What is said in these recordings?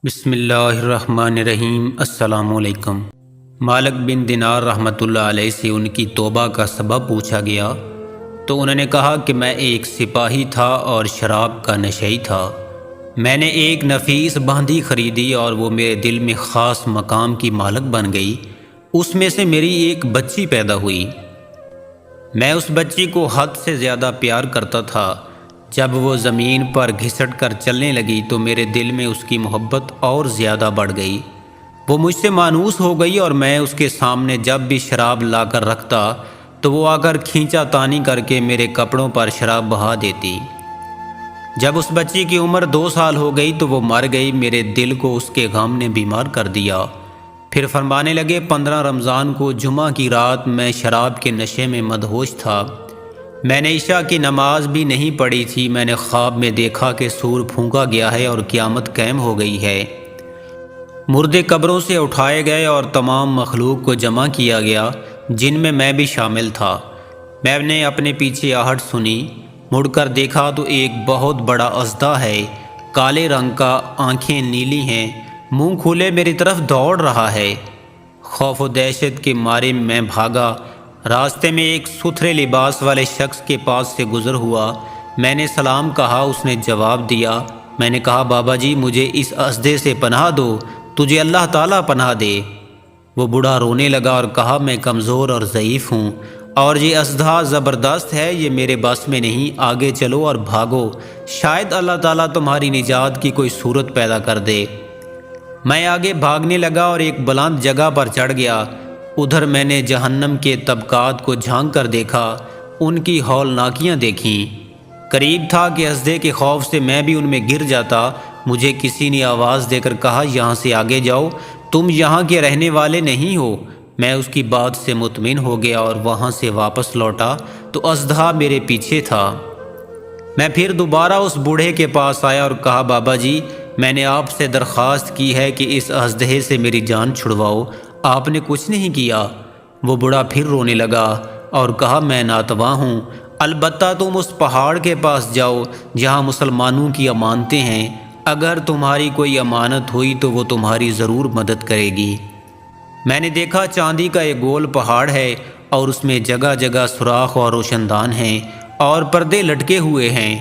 بسم اللہ الرحمن الرحیم۔ السلام علیکم۔ مالک بن دینار رحمۃ اللہ علیہ سے ان کی توبہ کا سبب پوچھا گیا تو انہوں نے کہا کہ میں ایک سپاہی تھا اور شراب کا نشئی تھا۔ میں نے ایک نفیس باندھی خریدی اور وہ میرے دل میں خاص مقام کی مالک بن گئی۔ اس میں سے میری ایک بچی پیدا ہوئی۔ میں اس بچی کو حد سے زیادہ پیار کرتا تھا۔ جب وہ زمین پر گھسٹ کر چلنے لگی تو میرے دل میں اس کی محبت اور زیادہ بڑھ گئی۔ وہ مجھ سے مانوس ہو گئی اور میں اس کے سامنے جب بھی شراب لا کر رکھتا تو وہ آ کر کھینچا تانی کر کے میرے کپڑوں پر شراب بہا دیتی۔ جب اس بچی کی عمر 2 سال ہو گئی تو وہ مر گئی۔ میرے دل کو اس کے غم نے بیمار کر دیا۔ پھر فرمانے لگے 15 رمضان کو جمعہ کی رات میں شراب کے نشے میں مدہوش تھا۔ میں نے عشاء کی نماز بھی نہیں پڑھی تھی۔ میں نے خواب میں دیکھا کہ سور پھونکا گیا ہے اور قیامت قائم ہو گئی ہے۔ مردے قبروں سے اٹھائے گئے اور تمام مخلوق کو جمع کیا گیا، جن میں بھی شامل تھا۔ میں نے اپنے پیچھے آہٹ سنی، مڑ کر دیکھا تو ایک بہت بڑا اژدہا ہے، کالے رنگ کا، آنکھیں نیلی ہیں، منہ کھولے میری طرف دوڑ رہا ہے۔ خوف و دہشت کے مارے میں بھاگا۔ راستے میں ایک ستھرے لباس والے شخص کے پاس سے گزر ہوا۔ میں نے سلام کہا، اس نے جواب دیا۔ میں نے کہا بابا جی مجھے اس اژدہے سے پناہ دو، تجھے اللہ تعالیٰ پناہ دے۔ وہ بوڑھا رونے لگا اور کہا میں کمزور اور ضعیف ہوں اور یہ اژدہا زبردست ہے، یہ میرے بس میں نہیں، آگے چلو اور بھاگو، شاید اللہ تعالیٰ تمہاری نجات کی کوئی صورت پیدا کر دے۔ میں آگے بھاگنے لگا اور ایک بلند جگہ پر چڑھ گیا۔ ادھر میں نے جہنم کے طبقات کو جھانک کر دیکھا، ان کی ہولناکیاں دیکھیں۔ قریب تھا کہ اژدہے کے خوف سے میں بھی ان میں گر جاتا۔ مجھے کسی نے آواز دے کر کہا یہاں سے آگے جاؤ، تم یہاں کے رہنے والے نہیں ہو۔ میں اس کی بات سے مطمئن ہو گیا اور وہاں سے واپس لوٹا تو اژدہا میرے پیچھے تھا۔ میں پھر دوبارہ اس بوڑھے کے پاس آیا اور کہا بابا جی میں نے آپ سے درخواست کی ہے کہ اس اژدہے سے میری جان چھڑواؤ، آپ نے کچھ نہیں کیا۔ وہ بوڑھا پھر رونے لگا اور کہا میں ناتواں ہوں، البتہ تم اس پہاڑ کے پاس جاؤ جہاں مسلمانوں کی امانتیں ہیں، اگر تمہاری کوئی امانت ہوئی تو وہ تمہاری ضرور مدد کرے گی۔ میں نے دیکھا چاندی کا ایک گول پہاڑ ہے اور اس میں جگہ جگہ سوراخ اور روشن دان ہیں اور پردے لٹکے ہوئے ہیں۔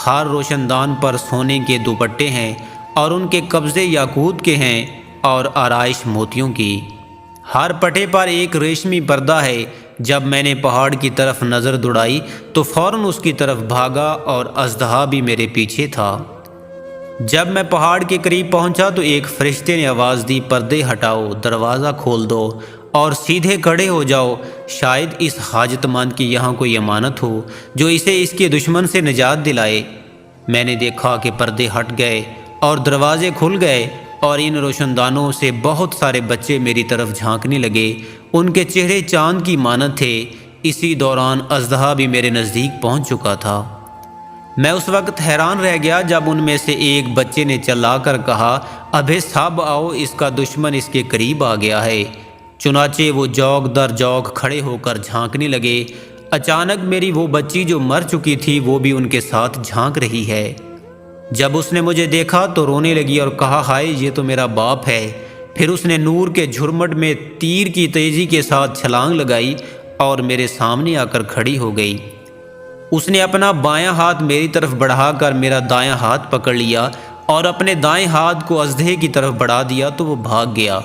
ہر روشن دان پر سونے کے دوپٹے ہیں اور ان کے قبضے یاقوت کے ہیں اور آرائش موتیوں کی۔ ہر پٹے پر ایک ریشمی پردہ ہے۔ جب میں نے پہاڑ کی طرف نظر دوڑائی تو فوراً اس کی طرف بھاگا اور اژدہا بھی میرے پیچھے تھا۔ جب میں پہاڑ کے قریب پہنچا تو ایک فرشتے نے آواز دی پردے ہٹاؤ، دروازہ کھول دو اور سیدھے کھڑے ہو جاؤ، شاید اس حاجت مند کی یہاں کوئی امانت ہو جو اسے اس کے دشمن سے نجات دلائے۔ میں نے دیکھا کہ پردے ہٹ گئے اور دروازے کھل گئے اور ان روشن دانوں سے بہت سارے بچے میری طرف جھانکنے لگے، ان کے چہرے چاند کی مانند تھے۔ اسی دوران اژدہا بھی میرے نزدیک پہنچ چکا تھا۔ میں اس وقت حیران رہ گیا جب ان میں سے ایک بچے نے چلا کر کہا ابے سب آؤ، اس کا دشمن اس کے قریب آ گیا ہے۔ چنانچہ وہ جوک در جوک کھڑے ہو کر جھانکنے لگے۔ اچانک میری وہ بچی جو مر چکی تھی وہ بھی ان کے ساتھ جھانک رہی ہے۔ جب اس نے مجھے دیکھا تو رونے لگی اور کہا ہائے یہ تو میرا باپ ہے۔ پھر اس نے نور کے جھرمٹ میں تیر کی تیزی کے ساتھ چھلانگ لگائی اور میرے سامنے آ کر کھڑی ہو گئی۔ اس نے اپنا بایاں ہاتھ میری طرف بڑھا کر میرا دایاں ہاتھ پکڑ لیا اور اپنے دائیں ہاتھ کو اژدہے کی طرف بڑھا دیا تو وہ بھاگ گیا۔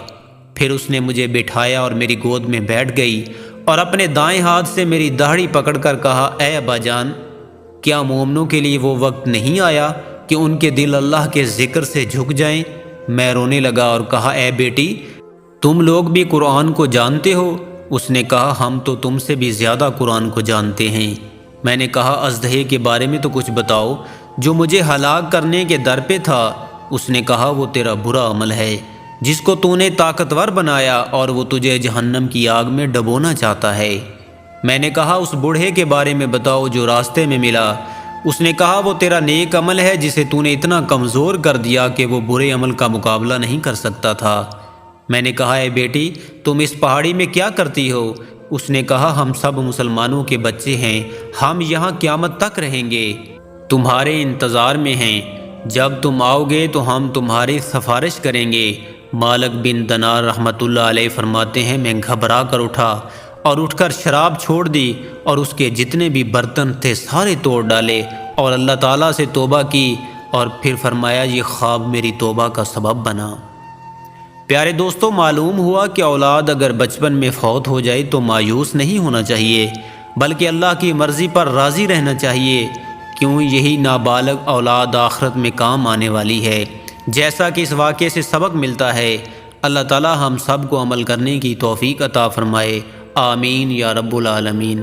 پھر اس نے مجھے بٹھایا اور میری گود میں بیٹھ گئی اور اپنے دائیں ہاتھ سے میری داڑھی پکڑ کر کہا اے ابا جان، کیا مومنوں کے لیے وہ وقت نہیں آیا کہ ان کے دل اللہ کے ذکر سے جھک جائیں؟ میں رونے لگا اور کہا اے بیٹی تم لوگ بھی قرآن کو جانتے ہو؟ اس نے کہا ہم تو تم سے بھی زیادہ قرآن کو جانتے ہیں۔ میں نے کہا اژدہے کے بارے میں تو کچھ بتاؤ جو مجھے ہلاک کرنے کے در پہ تھا۔ اس نے کہا وہ تیرا برا عمل ہے جس کو تو نے طاقتور بنایا اور وہ تجھے جہنم کی آگ میں ڈبونا چاہتا ہے۔ میں نے کہا اس بوڑھے کے بارے میں بتاؤ جو راستے میں ملا۔ اس نے کہا وہ تیرا نیک عمل ہے جسے تو نے اتنا کمزور کر دیا کہ وہ برے عمل کا مقابلہ نہیں کر سکتا تھا۔ میں نے کہا اے بیٹی تم اس پہاڑی میں کیا کرتی ہو؟ اس نے کہا ہم سب مسلمانوں کے بچے ہیں، ہم یہاں قیامت تک رہیں گے، تمہارے انتظار میں ہیں۔ جب تم آؤ گے تو ہم تمہاری سفارش کریں گے۔ مالک بن دینار رحمۃ اللہ علیہ فرماتے ہیں میں گھبرا کر اٹھا اور اٹھ کر شراب چھوڑ دی اور اس کے جتنے بھی برتن تھے سارے توڑ ڈالے اور اللہ تعالیٰ سے توبہ کی، اور پھر فرمایا یہ خواب میری توبہ کا سبب بنا۔ پیارے دوستو، معلوم ہوا کہ اولاد اگر بچپن میں فوت ہو جائے تو مایوس نہیں ہونا چاہیے، بلکہ اللہ کی مرضی پر راضی رہنا چاہیے، کیوں یہی نابالغ اولاد آخرت میں کام آنے والی ہے، جیسا کہ اس واقعے سے سبق ملتا ہے۔ اللہ تعالی ہم سب کو عمل کرنے کی توفیق عطا فرمائے، آمین یا رب العالمین۔